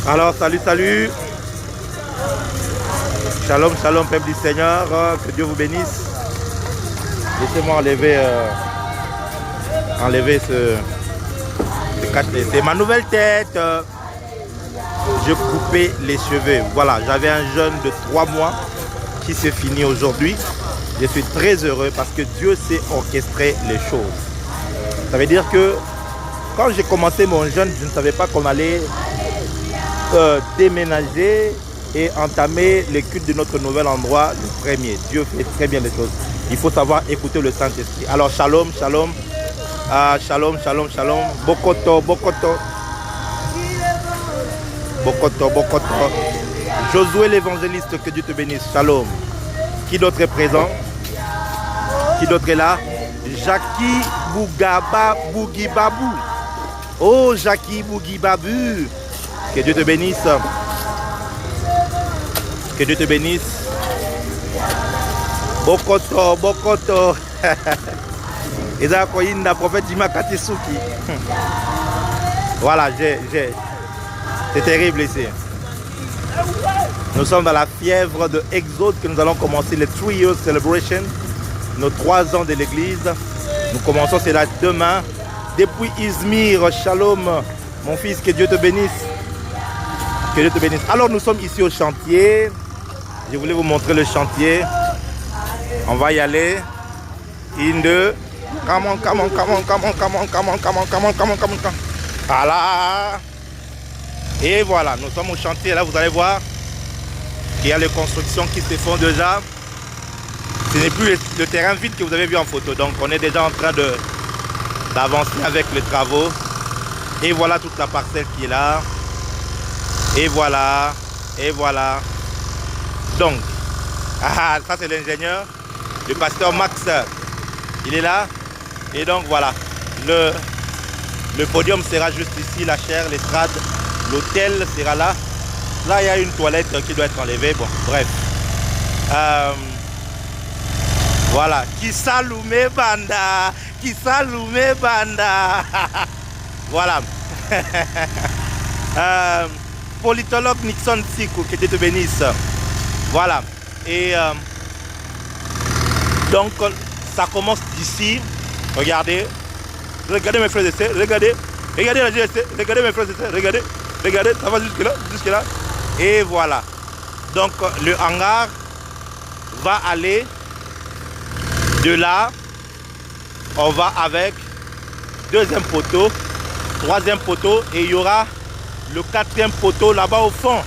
Alors, salut, salut. Shalom, shalom, peuple du Seigneur. Que Dieu vous bénisse. Laissez-moi enlever c'est ma nouvelle tête. Je coupais les cheveux. Voilà, j'avais un jeûne de 3 mois qui se finit aujourd'hui. Je suis très heureux parce que Dieu sait orchestrer les choses. Ça veut dire que quand j'ai commencé mon jeûne, je ne savais pas qu'on allait déménager et entamer le culte de notre nouvel endroit le premier. Dieu fait très bien les choses. Il faut savoir écouter le Saint-Esprit. Alors shalom, shalom, shalom, shalom, shalom, bokoto, bokoto, bokoto, bokoto. Josué l'évangéliste, que Dieu te bénisse, shalom. Qui d'autre est présent? Qui d'autre est là? Jackie Bougaba Bougibabou. Oh Jackie Bougibabou. Que Dieu te bénisse. Que Dieu te bénisse. Bokoto, Bokoto. Et ça, le prophète Jima Katisuki. Voilà, c'est terrible ici. Nous sommes dans la fièvre de Exode que nous allons commencer le 3 Years Celebration. Nos 3 ans de l'église. Nous commençons cela demain. Depuis Izmir, shalom. Mon fils, que Dieu te bénisse. Que Dieu te bénisse. Alors nous sommes ici au chantier. Je voulais vous montrer le chantier. On va y aller. Une, deux. Come on, come on, come on, come on, come on, come on, come on, come on, come on, come on. Voilà. Et voilà, nous sommes au chantier. Là, vous allez voir qu'il y a les constructions qui se font déjà. Ce n'est plus le terrain vide que vous avez vu en photo. Donc, on est déjà en train d'avancer avec les travaux. Et voilà toute la parcelle qui est là. Et voilà. Et voilà. Donc, ça c'est l'ingénieur, le pasteur Max. Il est là. Et donc voilà. Le podium sera juste ici, la chaire, l'estrade. L'hôtel sera là. Là, il y a une toilette qui doit être enlevée. Bon, bref. Voilà. Kisalume Banda. Kisalume Banda. Voilà. Politologue Nixon Sikou, que Dieu te bénisse. Voilà. Et donc, ça commence d'ici. Regardez. Regardez mes frères et sœurs. Regardez. Regardez la GST. Regardez mes frères et sœurs. Regardez. Regardez. Ça va jusque là. Jusque là. Et voilà. Donc, le hangar va aller de là. On va avec 2e poteau, 3e poteau et il y aura le 4e poteau là-bas au fond.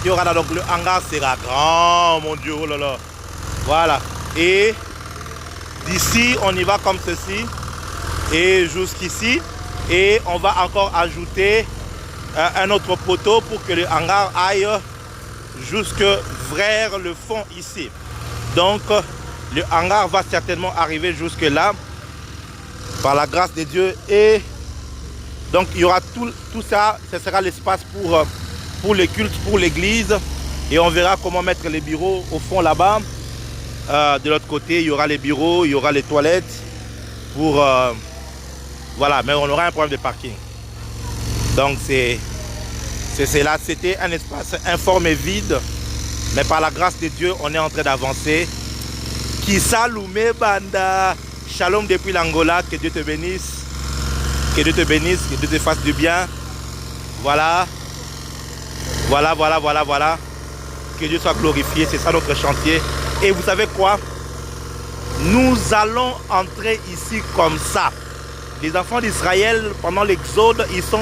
Il y aura là, donc le hangar sera grand, mon Dieu, oh là là. Voilà. Et d'ici, on y va comme ceci. Et jusqu'ici. Et on va encore ajouter un autre poteau pour que le hangar aille jusque vers le fond ici. Donc, le hangar va certainement arriver jusque là. Par la grâce de Dieu. Et donc il y aura tout ça, ce sera l'espace pour les cultes, pour l'église. Et on verra comment mettre les bureaux au fond là-bas. De l'autre côté, il y aura les bureaux, il y aura les toilettes. Pour voilà, mais on aura un problème de parking. Donc c'est là, c'était un espace informe et vide. Mais par la grâce de Dieu, on est en train d'avancer. Kisalume Banda. Shalom depuis l'Angola, que Dieu te bénisse. Que Dieu te bénisse, que Dieu te fasse du bien. Voilà. Voilà, voilà, voilà, voilà. Que Dieu soit glorifié, c'est ça notre chantier. Et vous savez quoi? Nous allons entrer ici comme ça. Les enfants d'Israël, pendant l'exode, ils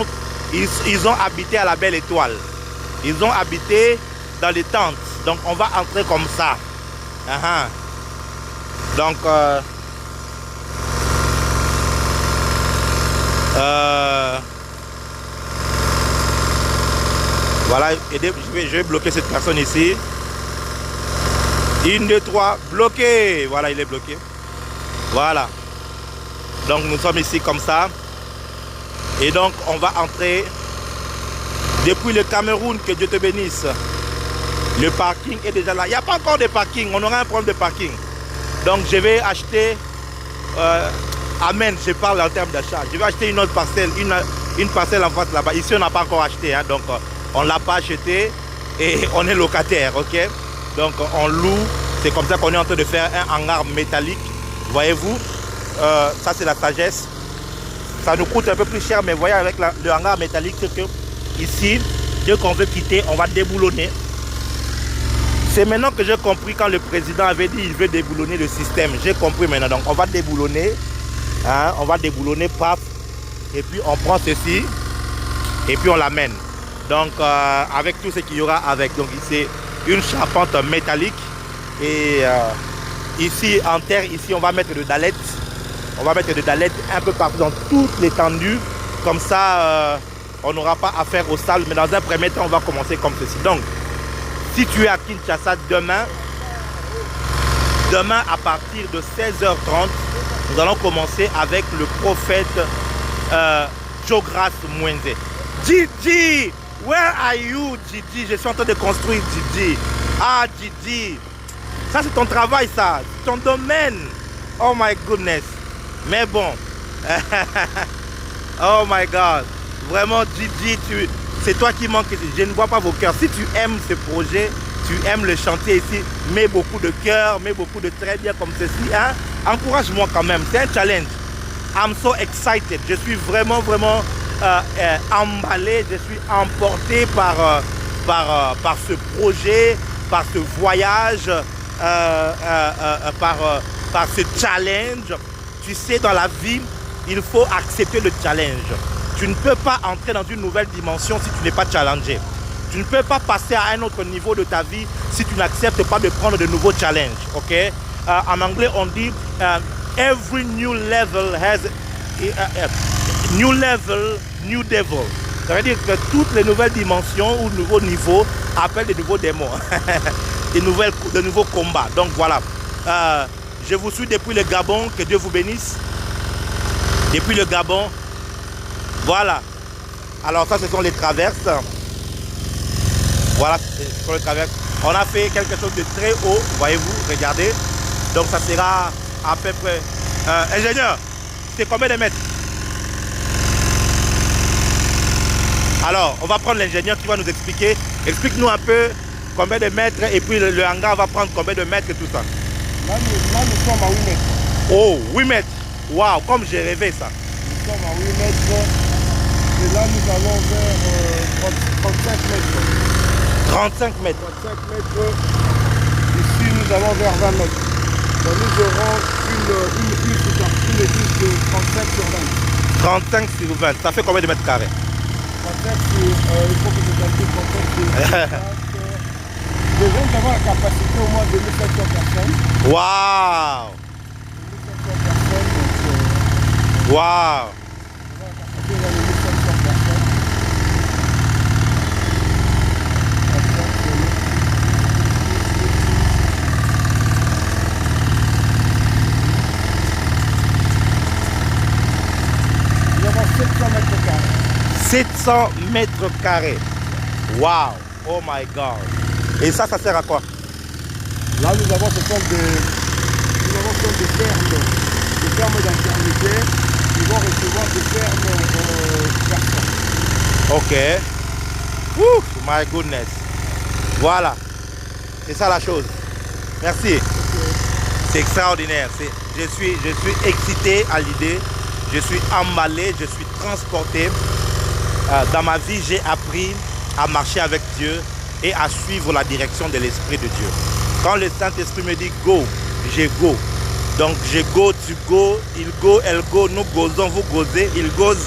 ont habité à la belle étoile. Ils ont habité dans les tentes. Donc on va entrer comme ça. Donc... voilà, je vais bloquer cette personne ici. 1, 2, 3, bloqué. Voilà, il est bloqué. Voilà. Donc nous sommes ici comme ça. Et donc on va entrer depuis le Cameroun, que Dieu te bénisse. Le parking est déjà là. Il n'y a pas encore de parking, on aura un problème de parking. Donc je vais acheter Amen, je parle en termes d'achat. Je vais acheter une autre parcelle, une parcelle en face là-bas. Ici, on n'a pas encore acheté. Hein, donc, On ne l'a pas acheté et on est locataire, ok? Donc on loue, c'est comme ça qu'on est en train de faire un hangar métallique. Voyez-vous, ça c'est la sagesse. Ça nous coûte un peu plus cher, mais voyez avec le hangar métallique, c'est que ici, dès qu'on veut quitter, on va déboulonner. C'est maintenant que j'ai compris quand le président avait dit qu'il veut déboulonner le système. J'ai compris maintenant. Donc on va déboulonner, hein, on va déboulonner, paf, et puis on prend ceci, et puis on l'amène. Donc avec tout ce qu'il y aura avec. Donc c'est une charpente métallique. Et ici en terre, ici on va mettre de dalettes. On va mettre de dalettes un peu partout dans toute l'étendue. Comme ça, on n'aura pas affaire au sable. Mais dans un premier temps, on va commencer comme ceci. Donc, si tu es à Kinshasa demain à partir de 16h30, nous allons commencer avec le prophète Jogras Mwenze. Didi, where are you, Didi? Je suis en train de construire, Didi. Ah, Didi, ça c'est ton travail, ça, c'est ton domaine. Oh my goodness. Mais bon, oh my God, vraiment Didi, c'est toi qui manques. Je ne vois pas vos cœurs. Si tu aimes ce projet, tu aimes le chantier ici, mets beaucoup de cœur, mets beaucoup de très bien comme ceci. Hein? Encourage-moi quand même, c'est un challenge. I'm so excited. Je suis vraiment emballé, je suis emporté par ce projet, par ce voyage, par ce challenge. Tu sais, dans la vie, il faut accepter le challenge. Tu ne peux pas entrer dans une nouvelle dimension si tu n'es pas challengé. Tu ne peux pas passer à un autre niveau de ta vie si tu n'acceptes pas de prendre de nouveaux challenges. Okay? En anglais, on dit every new level has new level, new devil. Ça veut dire que toutes les nouvelles dimensions ou nouveaux niveaux appellent de nouveaux démons, de nouveaux combats. Donc voilà. Je vous suis depuis le Gabon, que Dieu vous bénisse. Depuis le Gabon, voilà. Alors ça, ce sont les traverses. Voilà, ce sont les traverses. On a fait quelque chose de très haut, voyez-vous, regardez. Donc ça sera à peu près... ingénieur, c'est combien de mètres? Alors, on va prendre l'ingénieur qui va nous expliquer. Explique-nous un peu combien de mètres et puis le hangar va prendre combien de mètres et tout ça. Là, nous sommes à 8 mètres. Oh, 8 mètres. Waouh, comme j'ai rêvé ça. Nous sommes à 8 mètres. Et là, nous allons vers 35 mètres. 35 mètres. 35 mètres. Ici, nous allons vers 20 mètres. Donc, nous aurons une église de 35 sur 20. 35 sur 20. Ça fait combien de mètres carrés? 35 sur... il faut que je calcule 35 sur 20. Nous devons avoir la capacité au moins de 1500 personnes. Waouh! 1500 personnes. Donc, waouh! on va la capacité de 1500 personnes. Nous avons 700 mètres carrés. 700 mètres carrés. Waouh! Oh my God! Et ça sert à quoi? Là, nous avons ce sont des fermes d'intermédiaires qui vont recevoir des fermes personnes. Ok. Woo, my goodness. Voilà. C'est ça la chose. Merci. Okay. C'est extraordinaire. Je suis excité à l'idée. Je suis emballé. Je suis transporté. Dans ma vie, j'ai appris à marcher avec Dieu et à suivre la direction de l'Esprit de Dieu. Quand le Saint-Esprit me dit go, je go. Donc je go, tu go, il go, elle go, nous gozons, vous gozez, il goze,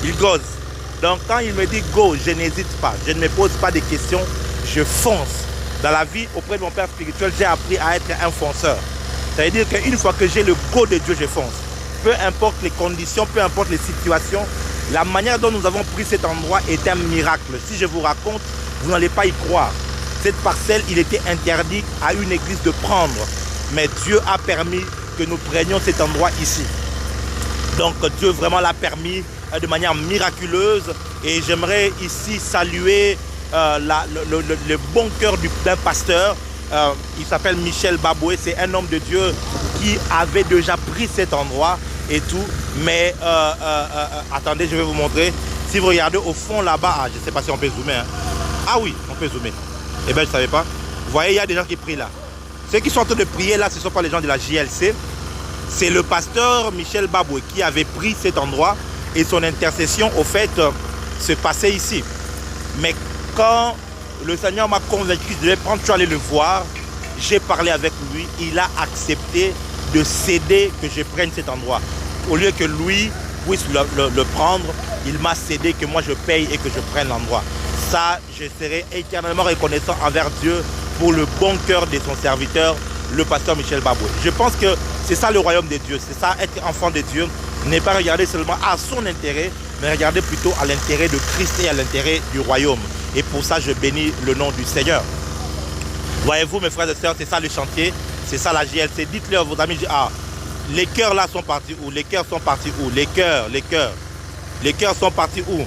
il goze. Donc quand il me dit go, je n'hésite pas, je ne me pose pas de questions, je fonce. Dans la vie, auprès de mon père spirituel, j'ai appris à être un fonceur. Ça veut dire qu'une fois que j'ai le go de Dieu, je fonce. Peu importe les conditions, peu importe les situations, la manière dont nous avons pris cet endroit est un miracle. Si je vous raconte, vous n'allez pas y croire. Cette parcelle, il était interdit à une église de prendre. Mais Dieu a permis que nous prenions cet endroit ici. Donc Dieu vraiment l'a permis de manière miraculeuse. Et j'aimerais ici saluer le bon cœur d'un pasteur. Il s'appelle Michel Baboué. C'est un homme de Dieu qui avait déjà pris cet endroit et tout. Mais attendez, je vais vous montrer. Si vous regardez au fond là-bas, je ne sais pas si on peut zoomer. Hein. Ah oui, on peut zoomer. Eh bien, je ne savais pas. Vous voyez, il y a des gens qui prient là. Ceux qui sont en train de prier là, ce ne sont pas les gens de la JLC. C'est le pasteur Michel Baboué qui avait pris cet endroit et son intercession, au fait, se passait ici. Mais quand le Seigneur m'a convaincu de prendre, je suis allé le voir, j'ai parlé avec lui, il a accepté de céder que je prenne cet endroit. Au lieu que lui puisse le prendre, il m'a cédé que moi je paye et que je prenne l'endroit. Ça, je serai éternellement reconnaissant envers Dieu pour le bon cœur de son serviteur, le pasteur Michel Baboué. Je pense que c'est ça le royaume de Dieu, c'est ça être enfant de Dieu, n'est pas regarder seulement à son intérêt, mais regarder plutôt à l'intérêt de Christ et à l'intérêt du royaume. Et pour ça, je bénis le nom du Seigneur. Voyez-vous, mes frères et sœurs, c'est ça le chantier, c'est ça la JLC. Dites-le à vos amis, ah, les cœurs là sont partis où? Les cœurs sont partis où? Les cœurs sont partis où?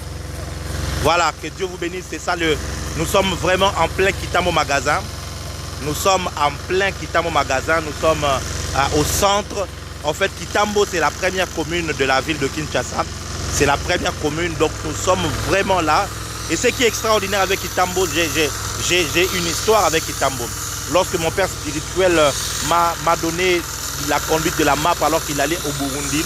Voilà, que Dieu vous bénisse, c'est ça le... Nous sommes vraiment en plein Kitamo magasin. Nous sommes en plein Kitamo magasin, nous sommes au centre. En fait, Kitambo, c'est la première commune de la ville de Kinshasa. C'est la première commune, donc nous sommes vraiment là. Et ce qui est extraordinaire avec Kitambo, j'ai une histoire avec Kitambo. Lorsque mon père spirituel m'a donné la conduite de la map alors qu'il allait au Burundi,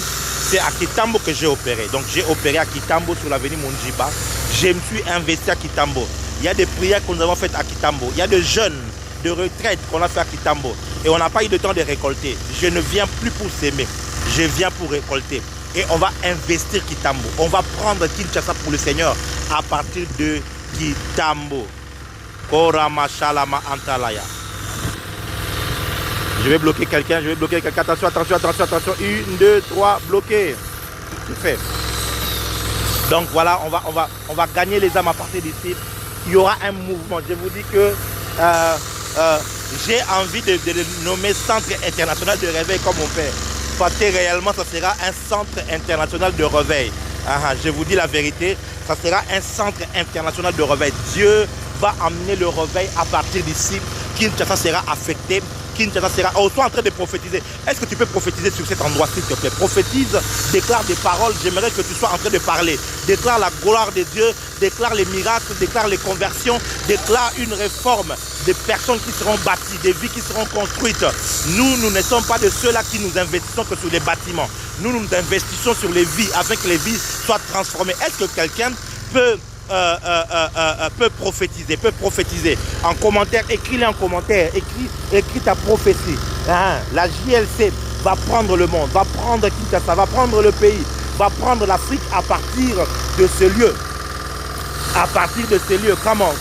c'est à Kitambo que j'ai opéré. Donc j'ai opéré à Kitambo sur l'avenue Monjiba. Je me suis investi à Kitambo. Il y a des prières que nous avons faites à Kitambo. Il y a des jeunes de retraite qu'on a fait à Kitambo. Et on n'a pas eu de temps de récolter. Je ne viens plus pour s'aimer. Je viens pour récolter. Et on va investir Kitambo. On va prendre Kinshasa pour le Seigneur à partir de Kitambo. Korama Shalama Antalaya. Je vais bloquer quelqu'un, Attention, attention, attention, attention. 1, 2, 3, bloqué. C'est fait. Donc voilà, on va gagner les âmes à partir d'ici. Il y aura un mouvement. Je vous dis que j'ai envie de le nommer Centre International de Réveil comme mon père. Parce que réellement, ça sera un Centre International de Réveil. Je vous dis la vérité, ça sera un Centre International de Réveil. Dieu va amener le réveil à partir d'ici. Kinshasa sera affecté. Kinshasa sera... Oh, sois en train de prophétiser. Est-ce que tu peux prophétiser sur cet endroit, s'il te plaît? Prophétise, déclare des paroles. J'aimerais que tu sois en train de parler. Déclare la gloire de Dieu, déclare les miracles, déclare les conversions, déclare une réforme, des personnes qui seront bâties, des vies qui seront construites. Nous ne sommes pas de ceux-là qui nous investissons que sur les bâtiments. Nous investissons sur les vies, afin que les vies soient transformées. Est-ce que quelqu'un peut prophétiser en commentaire? Écris-le en commentaire, écris ta prophétie. La JLC va prendre le monde, va prendre Kinshasa, va prendre le pays, va prendre l'Afrique à partir de ce lieu. À partir de ce lieu, come on.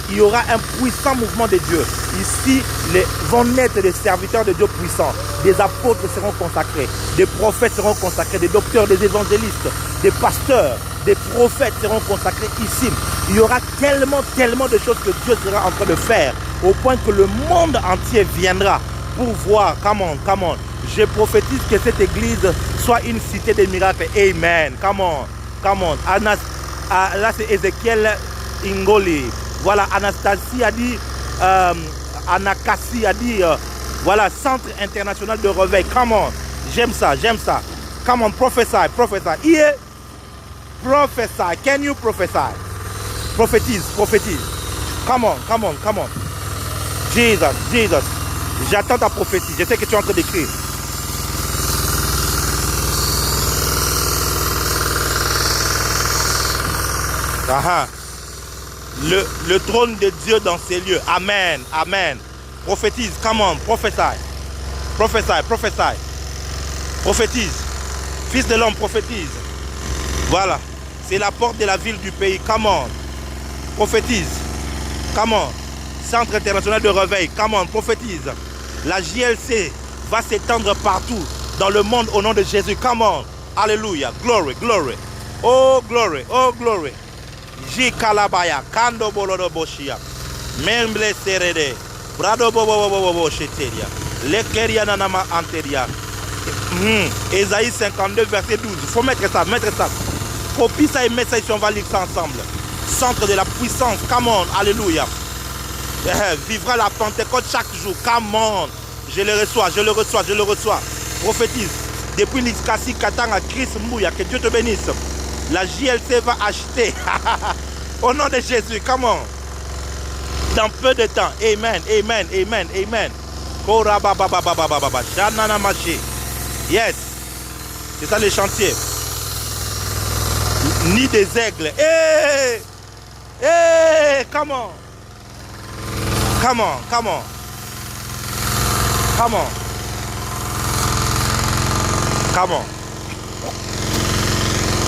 Il y aura un puissant mouvement de Dieu. Ici, vont naître des serviteurs de Dieu puissants. Des apôtres seront consacrés, des prophètes seront consacrés, des docteurs, des évangélistes, des pasteurs, des prophètes seront consacrés ici. Il y aura tellement de choses que Dieu sera en train de faire, au point que le monde entier viendra pour voir. Come on. Je prophétise que cette église soit une cité des miracles. Amen. Come on. Là, c'est Ézéchiel Ingoli. Voilà, Anastasie a dit, Anakasi a dit, voilà, Centre International de Réveil. Come on. J'aime ça. Come on, prophesy. Here, prophesy. Can you prophesy? Prophétise. Come on. Jesus. J'attends ta prophétie. Je sais que tu es en train d'écrire. Le trône de Dieu dans ces lieux. Amen. Prophétise. Come on. Prophesy. Prophétise. Fils de l'homme, prophétise. Voilà. C'est la porte de la ville du pays. Come on. Prophétise. Come on. Centre International de Réveil. Come on. Prophétise. La JLC va s'étendre partout dans le monde au nom de Jésus. Come on. Alléluia. Glory. Oh, glory. Jikalabaya. Kando bolodo boshia. Memble serede. Brado bobo sheteria. Lekeria nanama anteria. Ésaïe 52, verset 12. Il faut mettre ça. Copie ça et mets ça ici, on va lire ça ensemble. Centre de la puissance. Come on. Alléluia. Vivra la Pentecôte chaque jour. Come on. Je le reçois. Prophétise. Depuis l'Iskasi Katanga, Chris Mbouya, que Dieu te bénisse. La JLC va acheter Au nom de Jésus, comment? Dans peu de temps. Amen, amen, amen, amen. Yes. C'est ça les chantiers. Ni des aigles. Hey! Hey! Comment? Comment? Comment? Comment? Comment?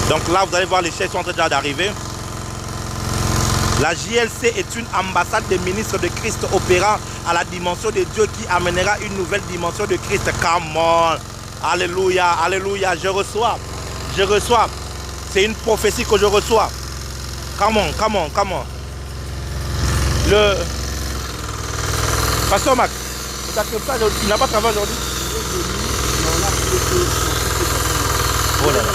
Donc là, vous allez voir, les chaises sont en train d'arriver. La JLC est une ambassade des ministres de Christ opérant à la dimension de Dieu qui amènera une nouvelle dimension de Christ. Come on! Alléluia, alléluia, je reçois. Je reçois. C'est une prophétie que je reçois. Come on, come on, come on. Le Pasteur Max, il n'a pas travaillé aujourd'hui. Oh là là.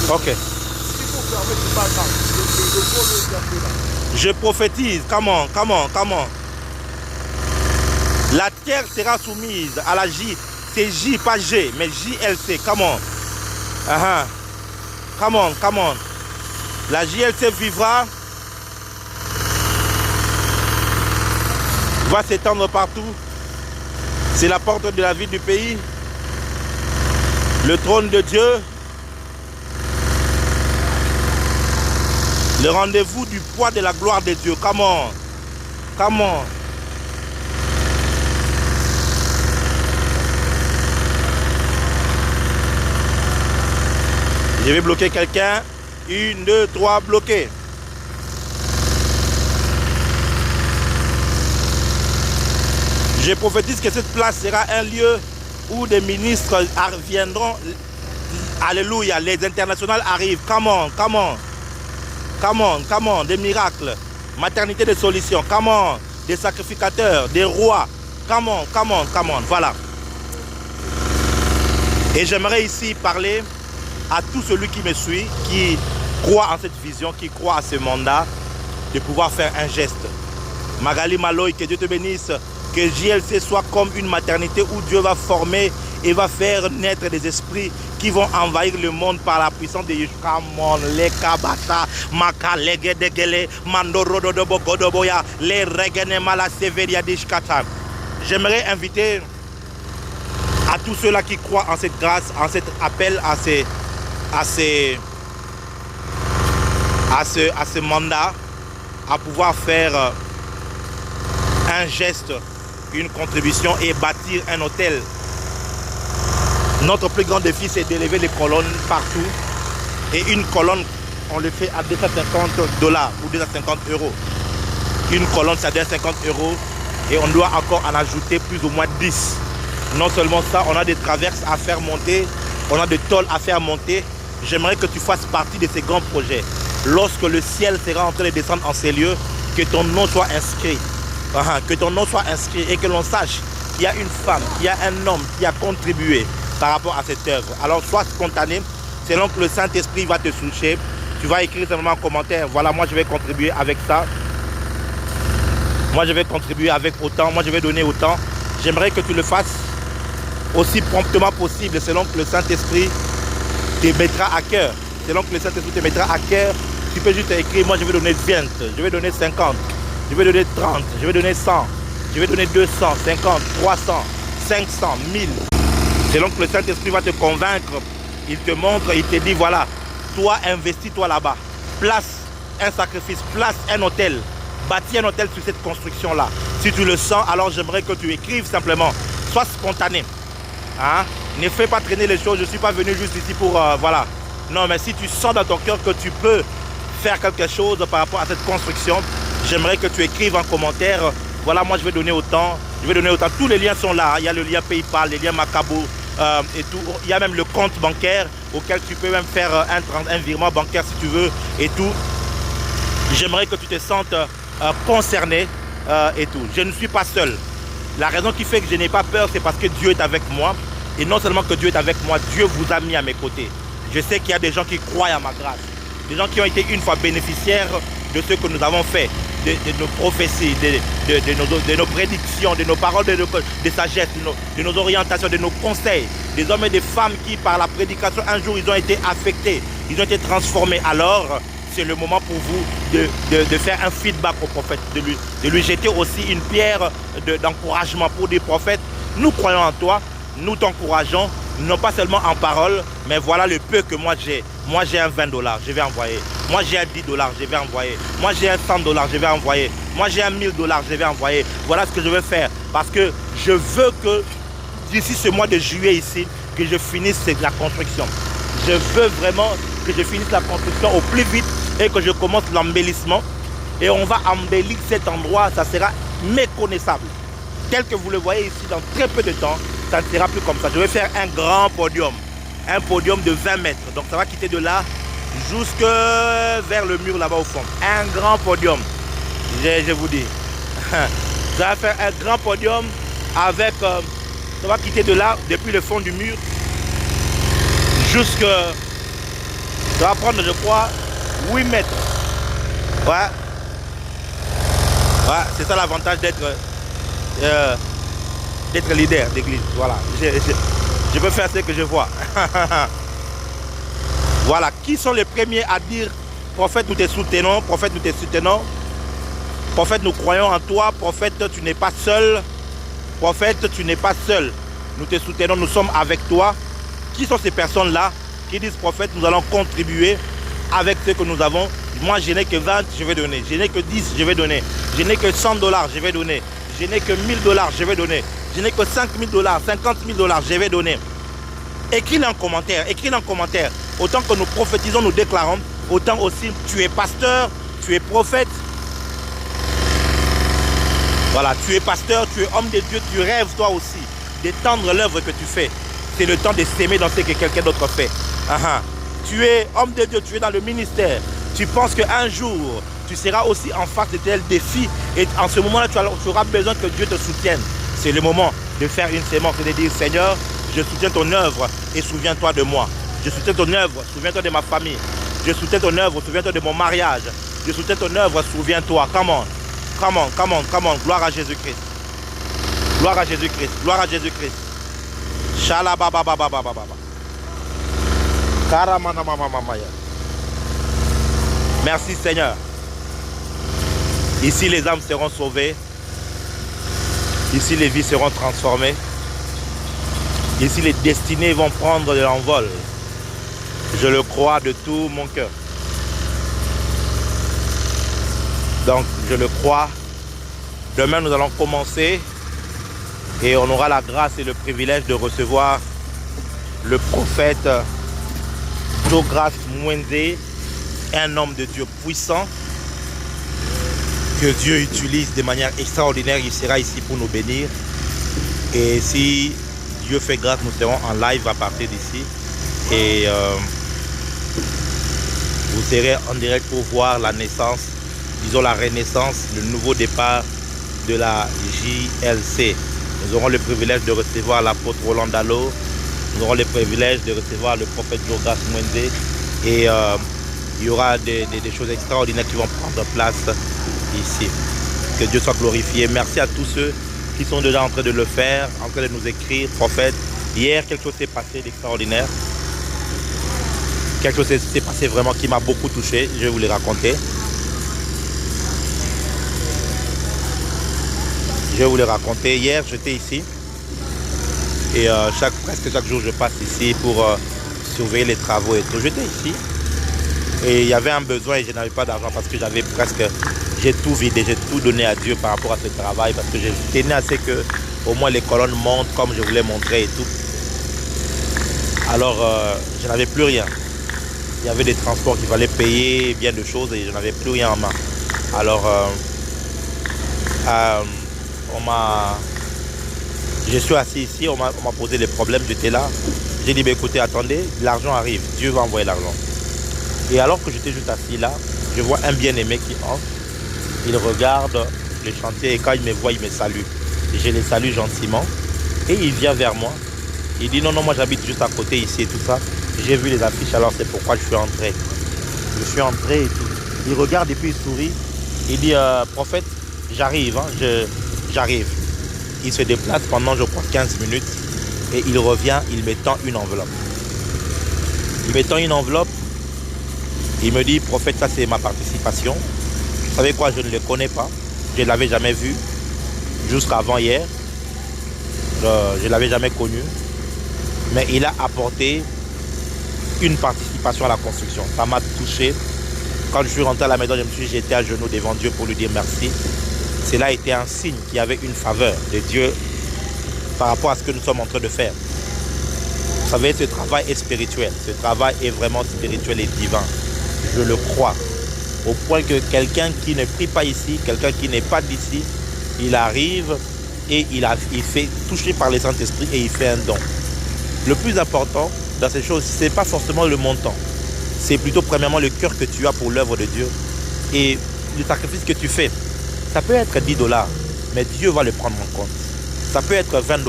Ok. Je prophétise. Comment, comment, comment. La terre sera soumise à la J. C'est J, pas G, mais JLC. Comment. Comment, comment. La JLC vivra. Va s'étendre partout. C'est la porte de la vie du pays. Le trône de Dieu. Le rendez-vous du poids de la gloire de Dieu. Comment? Comment? Je vais bloquer quelqu'un. 1, 2, 3, bloqué. Je prophétise que cette place sera un lieu où des ministres viendront. Alléluia, les internationales arrivent. Comment, comment, comment, comment, des miracles, maternité de solutions, comment, des sacrificateurs, des rois, comment, comment, comment, voilà. Et j'aimerais ici parler à tout celui qui me suit, qui croit en cette vision, qui croit à ce mandat, de pouvoir faire un geste. Magali Maloy, que Dieu te bénisse. Que JLC soit comme une maternité où Dieu va former et va faire naître des esprits qui vont envahir le monde par la puissance de Yeshua. Les kabata, maka legedegele, mandoro bogodoboya, les regene mala severia dishkata. J'aimerais inviter à tous ceux-là qui croient en cette grâce, en cet appel, à ce mandat, à pouvoir faire un geste, une contribution et bâtir un hôtel. Notre plus grand défi, c'est d'élever les colonnes partout. Et une colonne, on le fait à $250 ou €250. Une colonne, c'est à €250 et on doit encore en ajouter plus ou moins 10. Non seulement ça, on a des traverses à faire monter, on a des tôles à faire monter. J'aimerais que tu fasses partie de ces grands projets. Lorsque le ciel sera en train de descendre en ces lieux, que ton nom soit inscrit. Que ton nom soit inscrit et que l'on sache qu'il y a une femme, qu'il y a un homme qui a contribué par rapport à cette œuvre. Alors sois spontané, selon que le Saint-Esprit va te toucher. Tu vas écrire simplement en commentaire, voilà, moi je vais contribuer avec ça. Moi je vais contribuer avec autant, moi je vais donner autant. J'aimerais que tu le fasses aussi promptement possible, selon que le Saint-Esprit te mettra à cœur. Selon que le Saint-Esprit te mettra à cœur, tu peux juste écrire, moi je vais donner 20, je vais donner 50. Je vais donner 30, je vais donner 100, je vais donner 200, 50, 300, 500, 1000. Selon que le Saint-Esprit va te convaincre, il te montre, il te dit, voilà, toi investis-toi là-bas. Place un sacrifice, place un hôtel, bâtis un hôtel sur cette construction-là. Si tu le sens, alors j'aimerais que tu écrives simplement. Sois spontané. Hein? Ne fais pas traîner les choses, je ne suis pas venu juste ici pour, voilà. Non, mais si tu sens dans ton cœur que tu peux faire quelque chose par rapport à cette construction, j'aimerais que tu écrives en commentaire, voilà, moi je vais donner autant, je vais donner autant. Tous les liens sont là, il y a le lien PayPal, les liens Macabo et tout. Il y a même le compte bancaire auquel tu peux même faire un virement bancaire si tu veux et tout. J'aimerais que tu te sentes concerné et tout. Je ne suis pas seul. La raison qui fait que je n'ai pas peur, c'est parce que Dieu est avec moi. Et non seulement que Dieu est avec moi, Dieu vous a mis à mes côtés. Je sais qu'il y a des gens qui croient à ma grâce. Des gens qui ont été une fois bénéficiaires de ce que nous avons fait, de nos prophéties, de nos prédictions, de nos paroles de sagesse, de nos orientations, de nos conseils. des hommes et des femmes qui, par la prédication, un jour, ils ont été affectés, ils ont été transformés. Alors, c'est le moment pour vous de faire un feedback au prophète, de lui jeter aussi une pierre d'encouragement pour dire, prophète, nous croyons en toi, nous t'encourageons, non pas seulement en parole, mais voilà le peu que moi j'ai. Moi j'ai un $20, je vais envoyer. Moi j'ai un $10, je vais envoyer. Moi j'ai un $100, je vais envoyer. Moi j'ai un $1000, je vais envoyer. Voilà ce que je vais faire. Parce que je veux que d'ici ce mois de juillet ici, que je finisse la construction. Je veux vraiment que je finisse la construction au plus vite et que je commence l'embellissement. Et on va embellir cet endroit, ça sera méconnaissable. Tel que vous le voyez ici, dans très peu de temps, ça ne sera plus comme ça. Je vais faire un grand podium. Un podium de 20 mètres. Donc ça va quitter de là jusque vers le mur là-bas au fond. Un grand podium. Je vous dis. Ça va faire un grand podium avec... ça va quitter de là, depuis le fond du mur, jusque... Ça va prendre, je crois, 8 mètres. Ouais. Ouais, c'est ça l'avantage d'être leader d'église. Voilà. Je peux faire ce que je vois. Voilà. Qui sont les premiers à dire, prophète, nous te soutenons, prophète, nous te soutenons. Prophète, nous croyons en toi. Prophète, tu n'es pas seul. Prophète, tu n'es pas seul. Nous te soutenons, nous sommes avec toi. Qui sont ces personnes-là qui disent, prophète, nous allons contribuer avec ce que nous avons. Moi, je n'ai que 20, je vais donner. Je n'ai que 10, je vais donner. Je n'ai que $100, je vais donner. Je n'ai que $1000, je vais donner. Je n'ai que $5000, $50 000, je vais donner. Écris-le en commentaire, écris-le en commentaire. Autant que nous prophétisons, nous déclarons, autant aussi tu es pasteur, tu es prophète. Voilà, tu es pasteur, tu es homme de Dieu, tu rêves toi aussi d'étendre l'œuvre que tu fais. C'est le temps de s'aimer dans ce que quelqu'un d'autre fait. Tu es homme de Dieu, tu es dans le ministère. Tu penses qu'un jour, tu seras aussi en face de tels défis. Et en ce moment-là, tu auras besoin que Dieu te soutienne. C'est le moment de faire une sémence et de dire, Seigneur, je soutiens ton œuvre et souviens-toi de moi. Je soutiens ton œuvre, souviens-toi de ma famille. Je soutiens ton œuvre, souviens-toi de mon mariage. Je soutiens ton œuvre, souviens-toi. Come on, come on, come on, come on. Gloire à Jésus-Christ. Gloire à Jésus-Christ. Gloire à Jésus-Christ. Shalababababababa. Karamanamamamaya. Merci Seigneur. Ici les âmes seront sauvées. Ici les vies seront transformées. Ici les destinées vont prendre de l'envol. Je le crois de tout mon cœur. Donc je le crois. Demain nous allons commencer. Et on aura la grâce et le privilège de recevoir le prophète Douglas Mwende, un homme de Dieu puissant que Dieu utilise de manière extraordinaire. Il sera ici pour nous bénir. Et si Dieu fait grâce, nous serons en live à partir d'ici. Et vous serez en direct pour voir la naissance, disons la renaissance, le nouveau départ de la JLC. Nous aurons le privilège de recevoir l'apôtre Roland Dallot. Nous aurons le privilège de recevoir le prophète Douglas Mwende. Et il y aura des choses extraordinaires qui vont prendre place ici. Que Dieu soit glorifié. Merci à tous ceux qui sont déjà en train de le faire, en train de nous écrire. Prophète, hier, quelque chose s'est passé d'extraordinaire. Quelque chose s'est passé vraiment qui m'a beaucoup touché. Je vais vous le raconter. Je vais vous le raconter. Hier, j'étais ici. Et presque chaque jour, je passe ici pour surveiller les travaux et tout. J'étais ici. Et il y avait un besoin et je n'avais pas d'argent parce que j'ai tout vidé, j'ai tout donné à Dieu par rapport à ce travail. Parce que je tenais à ce que au moins les colonnes montent comme je voulais montrer et tout. Alors, je n'avais plus rien. Il y avait des transports qu'il fallait payer, bien de choses et je n'avais plus rien en main. Alors, je suis assis ici, on m'a posé les problèmes, j'étais là. J'ai dit, écoutez, attendez, l'argent arrive, Dieu va envoyer l'argent. Et alors que j'étais juste assis là, je vois un bien-aimé qui entre. Il regarde le chantier et quand il me voit, il me salue. Je le salue gentiment et il vient vers moi. Il dit, non, moi j'habite juste à côté ici et tout ça. J'ai vu les affiches, alors c'est pourquoi je suis entré. Je suis entré et tout. Il regarde et puis il sourit. Il dit, prophète, j'arrive, j'arrive. Il se déplace pendant, je crois, 15 minutes. Et il revient, il me tend une enveloppe. Il me tend une enveloppe. Il me dit, prophète, ça c'est ma participation. Vous savez quoi, je ne le connais pas. Je ne l'avais jamais vu. Jusqu'avant hier. Je ne l'avais jamais connu. Mais il a apporté une participation à la construction. Ça m'a touché. Quand je suis rentré à la maison, je me suis jeté à genoux devant Dieu pour lui dire merci. Cela a été un signe qu'il y avait une faveur de Dieu par rapport à ce que nous sommes en train de faire. Vous savez, ce travail est spirituel. Ce travail est vraiment spirituel et divin. Je le crois. Au point que quelqu'un qui ne prie pas ici, quelqu'un qui n'est pas d'ici, il arrive et il fait toucher par le Saint-Esprit et il fait un don. Le plus important dans ces choses, ce n'est pas forcément le montant. C'est plutôt premièrement le cœur que tu as pour l'œuvre de Dieu et le sacrifice que tu fais. Ça peut être 10 $, mais Dieu va le prendre en compte. Ça peut être 20 $,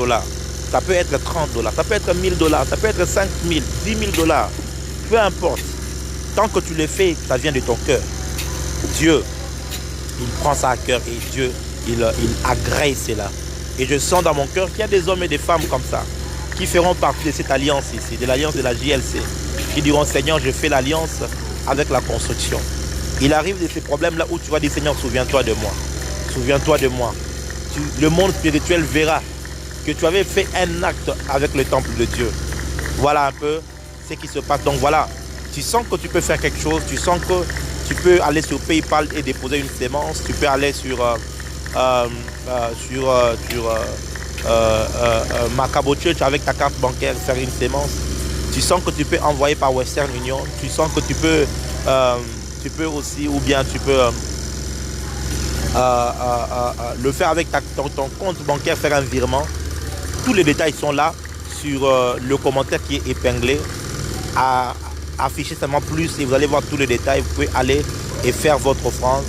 ça peut être 30 $, ça peut être 1000 $, ça peut être 5 000, 10 000 $. Peu importe. Tant que tu le fais, ça vient de ton cœur. Dieu, il prend ça à cœur et Dieu, il agrée cela. Et je sens dans mon cœur qu'il y a des hommes et des femmes comme ça qui feront partie de cette alliance ici, de l'alliance de la JLC, qui diront, Seigneur, je fais l'alliance avec la construction. Il arrive de ces problèmes-là où tu vas dire, Seigneur, souviens-toi de moi. Souviens-toi de moi. Le monde spirituel verra que tu avais fait un acte avec le temple de Dieu. Voilà un peu ce qui se passe. Donc voilà, tu sens que tu peux faire quelque chose, tu sens que tu peux aller sur PayPal et déposer une sémence, tu peux aller sur Macabo Church avec ta carte bancaire faire une sémence. Tu sens que tu peux envoyer par Western Union, tu sens que tu peux aussi, ou bien tu peux le faire avec ton compte bancaire, faire un virement. Tous les détails sont là sur le commentaire qui est épinglé. Affichez seulement plus et vous allez voir tous les détails. Vous pouvez aller et faire votre offrande,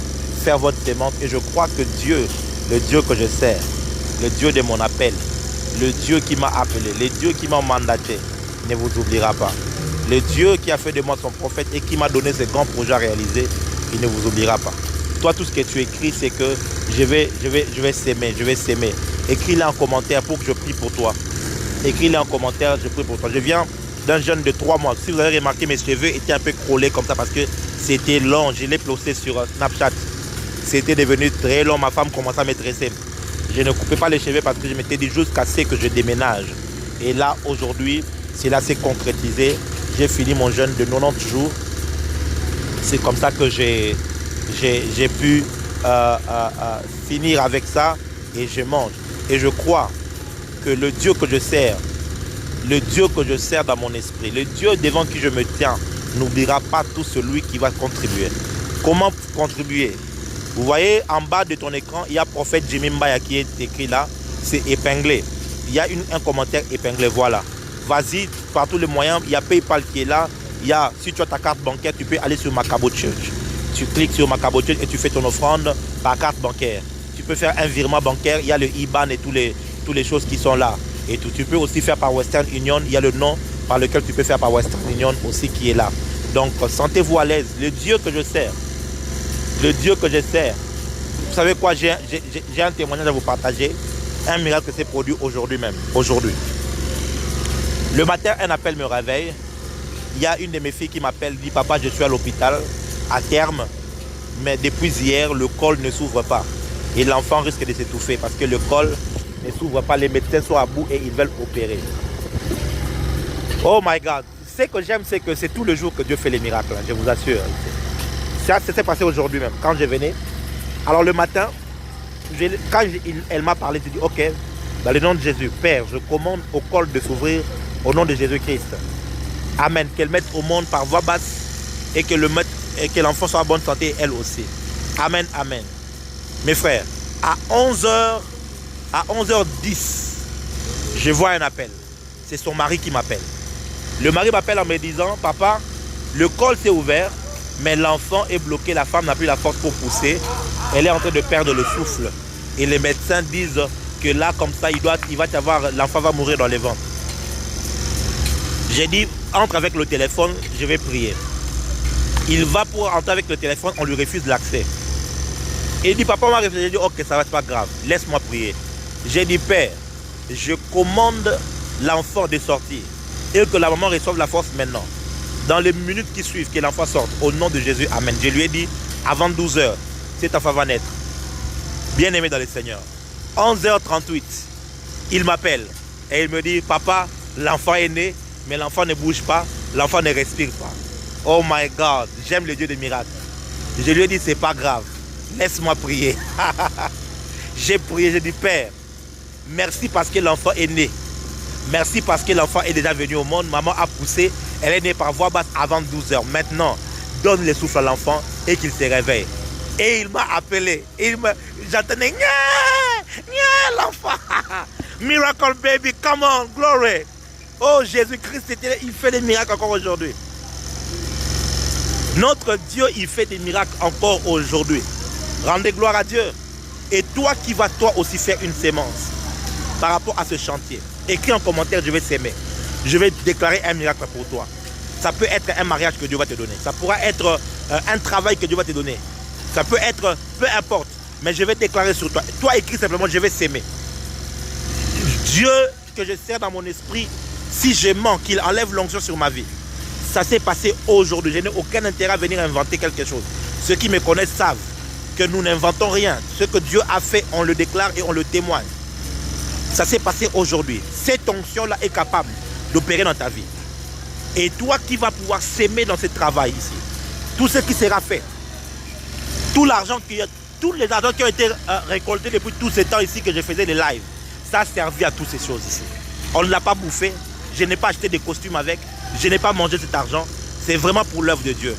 faire votre sémence. Et je crois que Dieu, le Dieu que je sers, le Dieu de mon appel, le Dieu qui m'a appelé, le Dieu qui m'a mandaté, ne vous oubliera pas. Le Dieu qui a fait de moi son prophète et qui m'a donné ce grand projet à réaliser, il ne vous oubliera pas. Toi, tout ce que tu écris, c'est que je vais s'aimer. Écris-le en commentaire pour que je prie pour toi. Écris-le en commentaire, je prie pour toi. Je viens d'un jeune de 3 mois. Si vous avez remarqué, mes cheveux étaient un peu crôlés comme ça parce que c'était long. Je l'ai posté sur Snapchat. C'était devenu très long. Ma femme commençait à me tresser. Je ne coupais pas les cheveux parce que je m'étais dit jusqu'à ce que je déménage. Et là, aujourd'hui, cela s'est concrétisé. J'ai fini mon jeûne de 90 jours. C'est comme ça que j'ai pu finir avec ça et je mange. Et je crois que le Dieu que je sers, le Dieu que je sers dans mon esprit, le Dieu devant qui je me tiens, n'oubliera pas tout celui qui va contribuer. Comment contribuer? Vous voyez en bas de ton écran, il y a prophète Jimmy Mbaya qui est écrit là, c'est épinglé. Il y a un commentaire épinglé, voilà. Vas-y, par tous les moyens, il y a PayPal qui est là. Il y a, si tu as ta carte bancaire, tu peux aller sur Macabo Church. Tu cliques sur Macabo Church et tu fais ton offrande par carte bancaire. Tu peux faire un virement bancaire, il y a le IBAN et toutes les choses qui sont là. Et tu peux aussi faire par Western Union, il y a le nom par lequel tu peux faire par Western Union aussi qui est là. Donc, sentez-vous à l'aise. Le Dieu que je sers, le Dieu que je sers, vous savez quoi, j'ai un témoignage à vous partager. Un miracle s'est produit aujourd'hui même, aujourd'hui. Le matin, un appel me réveille. Il y a une de mes filles qui m'appelle, dit papa, je suis à l'hôpital, à terme, mais depuis hier, le col ne s'ouvre pas. Et l'enfant risque de s'étouffer parce que le col ne s'ouvre pas, les médecins sont à bout et ils veulent opérer. Oh my God, ce que j'aime, c'est que c'est tout le jour que Dieu fait les miracles, je vous assure. Ça s'est passé aujourd'hui même, quand je venais. Alors le matin, quand elle m'a parlé, je dis ok, dans le nom de Jésus, Père, je commande au col de s'ouvrir au nom de Jésus-Christ. Amen. Qu'elle mette au monde par voix basse et que l'enfant soit en bonne santé, elle aussi. Amen, amen. Mes frères, à 11h10, je vois un appel. C'est son mari qui m'appelle. Le mari m'appelle en me disant, papa, le col s'est ouvert, mais l'enfant est bloqué, la femme n'a plus la force pour pousser. Elle est en train de perdre le souffle. Et les médecins disent que là, comme ça, l'enfant va mourir dans les ventres. J'ai dit, entre avec le téléphone, je vais prier. Il va pour entrer avec le téléphone, on lui refuse l'accès. Et il dit, papa m'a réfléchi, j'ai dit, ok, ça va, c'est pas grave, laisse-moi prier. J'ai dit, Père, je commande l'enfant de sortir et que la maman reçoive la force maintenant. Dans les minutes qui suivent, que l'enfant sorte. Au nom de Jésus, amen. Je lui ai dit, avant 12 h, cet enfant va naître. Bien aimé dans le Seigneur. 11h38, il m'appelle et il me dit, papa, l'enfant est né, mais l'enfant ne bouge pas, l'enfant ne respire pas. Oh my God, j'aime le Dieu des miracles. Je lui ai dit, c'est pas grave, laisse-moi prier. J'ai prié, j'ai dit, Père, merci parce que l'enfant est né. Merci parce que l'enfant est déjà venu au monde. Maman a poussé, elle est née par voie basse avant 12 h. Maintenant, donne le souffle à l'enfant et qu'il se réveille. Et il m'a appelé. J'entendais, l'enfant. Miracle baby, come on, glory. Oh Jésus-Christ, il fait des miracles encore aujourd'hui. Notre Dieu, il fait des miracles encore aujourd'hui. Rendez gloire à Dieu. Et toi qui vas toi aussi faire une sémence par rapport à ce chantier, écris en commentaire, je vais s'aimer. Je vais déclarer un miracle pour toi. Ça peut être un mariage que Dieu va te donner. Ça pourra être un travail que Dieu va te donner. Ça peut être, peu importe. Mais je vais déclarer sur toi. Toi, écris simplement, je vais s'aimer. Dieu que je sers dans mon esprit, si je mens, qu'il enlève l'onction sur ma vie. Ça s'est passé aujourd'hui. Je n'ai aucun intérêt à venir inventer quelque chose. Ceux qui me connaissent savent que nous n'inventons rien. Ce que Dieu a fait, on le déclare et on le témoigne. Ça s'est passé aujourd'hui. Cette onction-là est capable d'opérer dans ta vie. Et toi qui vas pouvoir s'aimer dans ce travail ici, tout ce qui sera fait, tout l'argent tous les argents qui ont été récoltés depuis tout ce temps ici que je faisais des lives, ça a servi à toutes ces choses ici. On ne l'a pas bouffé, je n'ai pas acheté des costumes avec, je n'ai pas mangé cet argent. C'est vraiment pour l'œuvre de Dieu.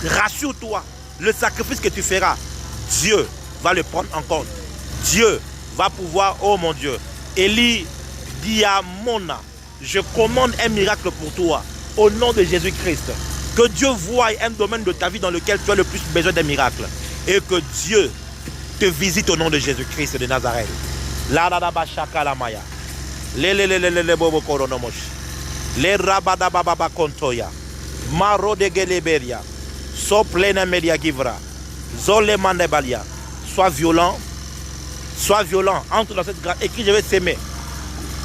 Rassure-toi, le sacrifice que tu feras, Dieu va le prendre en compte. Dieu va pouvoir, oh mon Dieu, Eli Diamona, je commande un miracle pour toi, au nom de Jésus-Christ. Que Dieu voie un domaine de ta vie dans lequel tu as le plus besoin d'un miracle. Et que Dieu te visite au nom de Jésus-Christ de Nazareth. La la la ba shaka la maya. Le bobo koronomosh. Le rabada baba kontoya. Maro de geleberia. So plena media givra. Zole mandebalia. Sois violent. Sois violent. Entre dans cette grâce. Écris, je vais s'aimer.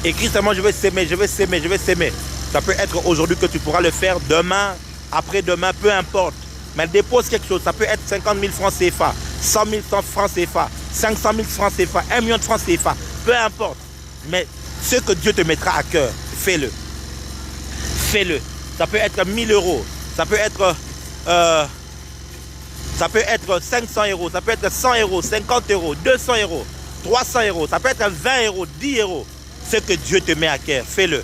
Écris seulement, je vais s'aimer, je vais s'aimer, je vais s'aimer. Ça peut être aujourd'hui que tu pourras le faire, demain, après-demain, peu importe. Mais dépose quelque chose. Ça peut être 50 000 francs CFA, 100 000 francs CFA, 500 000 francs CFA, 1 million de francs CFA. Peu importe. Mais ce que Dieu te mettra à cœur, fais-le. Fais-le. Ça peut être 1000 euros. Ça peut être 500 euros. Ça peut être 100 euros, 50 euros, 200 euros, 300 euros. Ça peut être 20 euros, 10 euros. Ce que Dieu te met à cœur, fais-le.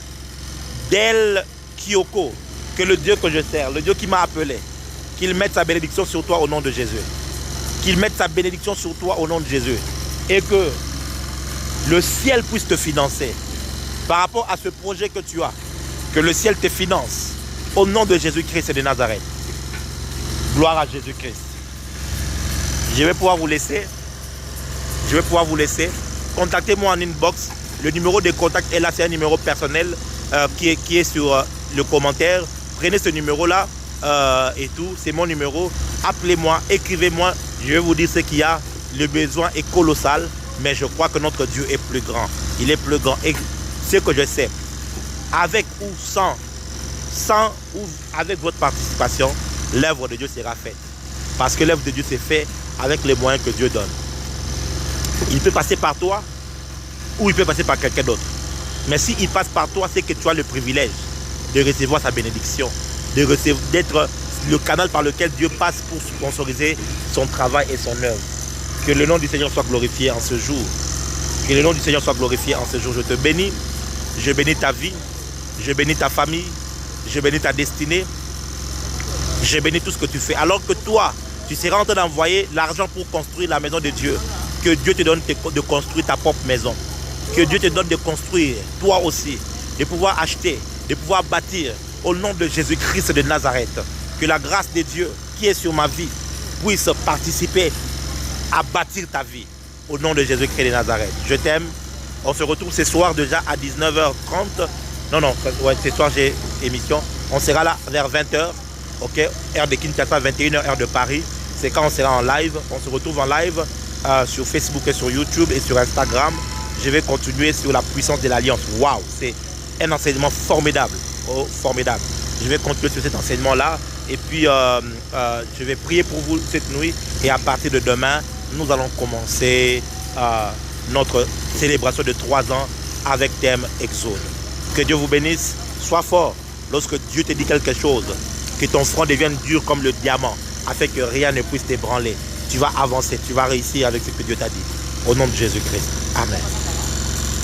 Del Kyoko, que le Dieu que je sers, le Dieu qui m'a appelé, qu'il mette sa bénédiction sur toi au nom de Jésus. Qu'il mette sa bénédiction sur toi au nom de Jésus. Et que le ciel puisse te financer. Par rapport à ce projet que tu as, que le ciel te finance. Au nom de Jésus-Christ et de Nazareth. Gloire à Jésus-Christ. Je vais pouvoir vous laisser. Contactez-moi en inbox. Le numéro de contact est là, c'est un numéro personnel qui est sur le commentaire. Prenez ce numéro-là et tout, c'est mon numéro. Appelez-moi, écrivez-moi, je vais vous dire ce qu'il y a. Le besoin est colossal, mais je crois que notre Dieu est plus grand. Il est plus grand. Et ce que je sais, avec ou sans ou avec votre participation, l'œuvre de Dieu sera faite. Parce que l'œuvre de Dieu s'est faite avec les moyens que Dieu donne. Il peut passer par toi, ou il peut passer par quelqu'un d'autre. Mais s'il passe par toi, c'est que tu as le privilège de recevoir sa bénédiction, d'être le canal par lequel Dieu passe pour sponsoriser son travail et son œuvre. Que le nom du Seigneur soit glorifié en ce jour. Que le nom du Seigneur soit glorifié en ce jour. Je te bénis, je bénis ta vie, je bénis ta famille, je bénis ta destinée, je bénis tout ce que tu fais. Alors que toi, tu seras en train d'envoyer l'argent pour construire la maison de Dieu. Que Dieu te donne de construire ta propre maison. Que Dieu te donne de construire, toi aussi, de pouvoir acheter, de pouvoir bâtir au nom de Jésus-Christ de Nazareth. Que la grâce de Dieu qui est sur ma vie puisse participer à bâtir ta vie au nom de Jésus-Christ de Nazareth. Je t'aime. On se retrouve ce soir déjà à 19h30. Non, ouais, ce soir j'ai émission. On sera là vers 20h. Ok, heure de Kinshasa, 21h, heure de Paris. C'est quand on sera en live. On se retrouve en live sur Facebook et sur YouTube et sur Instagram. Je vais continuer sur la puissance de l'Alliance. Waouh, un enseignement formidable. Oh, formidable. Je vais continuer sur cet enseignement-là. Et puis, je vais prier pour vous cette nuit. Et à partir de demain, nous allons commencer notre célébration de 3 ans avec thème Exode. Que Dieu vous bénisse. Sois fort lorsque Dieu te dit quelque chose. Que ton front devienne dur comme le diamant, afin que rien ne puisse t'ébranler. Tu vas avancer, tu vas réussir avec ce que Dieu t'a dit. Au nom de Jésus-Christ. Amen.